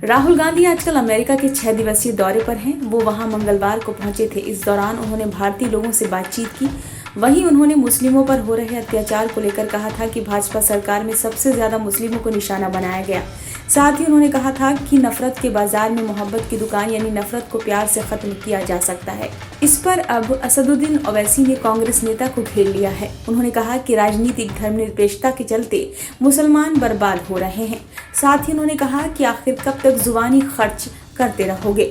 राहुल गांधी आजकल अमेरिका के 6 दिवसीय दौरे पर हैं। वो वहां मंगलवार को पहुंचे थे। इस दौरान उन्होंने भारतीय लोगों से बातचीत की। वहीं उन्होंने मुस्लिमों पर हो रहे अत्याचार को लेकर कहा था कि भाजपा सरकार में सबसे ज्यादा मुस्लिमों को निशाना बनाया गया। साथ ही उन्होंने कहा था कि नफरत के बाजार में मोहब्बत की दुकान यानी नफरत को प्यार से खत्म किया जा सकता है। इस पर अब असदुद्दीन ओवैसी ने कांग्रेस नेता को घेर लिया है। उन्होंने कहा कि राजनीतिक धर्मनिरपेक्षता के चलते मुसलमान बर्बाद हो रहे हैं। साथ ही उन्होंने कहा कि आखिर कब तक जुबानी खर्च करते रहोगे।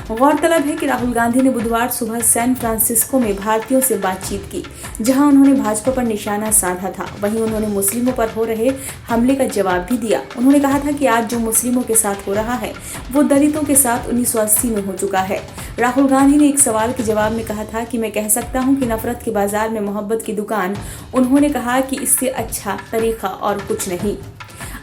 गौरतलब है कि राहुल गांधी ने बुधवार सुबह सैन फ्रांसिस्को में भारतीयों से बातचीत की, जहां उन्होंने भाजपा पर निशाना साधा था। वहीं उन्होंने मुस्लिमों पर हो रहे हमले का जवाब भी दिया। उन्होंने कहा था कि आज जो मुस्लिमों के साथ हो रहा है वो दलितों के साथ 1980 में हो चुका है। राहुल गांधी ने एक सवाल के जवाब में कहा था कि मैं कह सकता हूं कि नफरत के बाजार में मोहब्बत की दुकान। उन्होंने कहा कि इससे अच्छा तरीका और कुछ नहीं।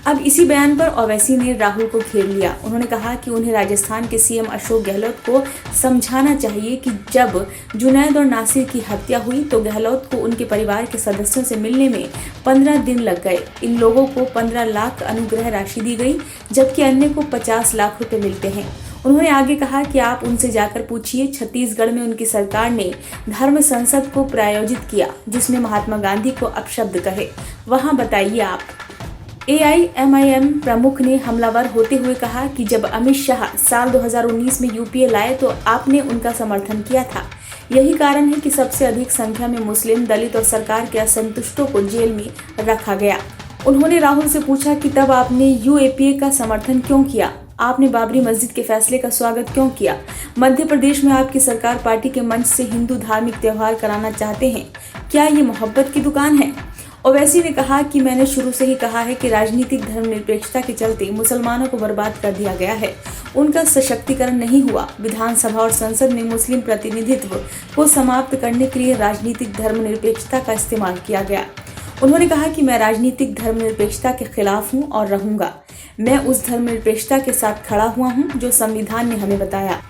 अब इसी बयान पर ओवैसी ने राहुल को घेर लिया। उन्होंने कहा कि उन्हें राजस्थान के सीएम अशोक गहलोत को समझाना चाहिए कि जब जुनैद और नासिर की हत्या हुई तो गहलोत को उनके परिवार के सदस्यों से मिलने में 15 दिन लग गए। इन लोगों को 15 लाख अनुग्रह राशि दी गई, जबकि अन्य को 50 लाख रुपए मिलते हैं। उन्होंने आगे कहा कि आप उनसे जाकर पूछिए, छत्तीसगढ़ में उनकी सरकार ने धर्म संसद को प्रायोजित किया जिसमें महात्मा गांधी को अपशब्द कहे। वहां बताइए आप। AIMIM प्रमुख ने हमलावर होते हुए कहा कि जब अमित शाह साल 2019 में यूपीए लाए तो आपने उनका समर्थन किया था। यही कारण है कि सबसे अधिक संख्या में मुस्लिम, दलित और सरकार के असंतुष्टों को जेल में रखा गया। उन्होंने राहुल से पूछा कि तब आपने UAPA का समर्थन क्यों किया? आपने बाबरी मस्जिद के फैसले का स्वागत क्यों किया? मध्य प्रदेश में आपकी सरकार पार्टी के मंच से हिंदू धार्मिक त्योहार कराना चाहते हैं। क्या ये मोहब्बत की दुकान है? ओवैसी ने कहा कि मैंने शुरू से ही कहा है कि राजनीतिक धर्मनिरपेक्षता के चलते मुसलमानों को बर्बाद कर दिया गया है। उनका सशक्तिकरण नहीं हुआ। विधानसभा और संसद में मुस्लिम प्रतिनिधित्व को समाप्त करने के लिए राजनीतिक धर्मनिरपेक्षता का इस्तेमाल किया गया। उन्होंने कहा कि मैं राजनीतिक धर्मनिरपेक्षता के खिलाफ हूं और रहूंगा। मैं उस धर्मनिरपेक्षता के साथ खड़ा हुआ हूं जो संविधान ने हमें बताया।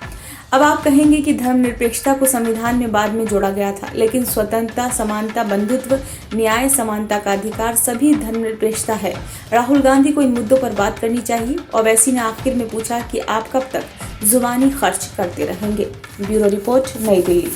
अब आप कहेंगे कि धर्मनिरपेक्षता को संविधान में बाद में जोड़ा गया था, लेकिन स्वतंत्रता, समानता, बंधुत्व, न्याय, समानता का अधिकार सभी धर्मनिरपेक्षता है। राहुल गांधी को इन मुद्दों पर बात करनी चाहिए। ओवैसी ने आखिर में पूछा कि आप कब तक जुबानी खर्च करते रहेंगे। ब्यूरो रिपोर्ट, नई दिल्ली।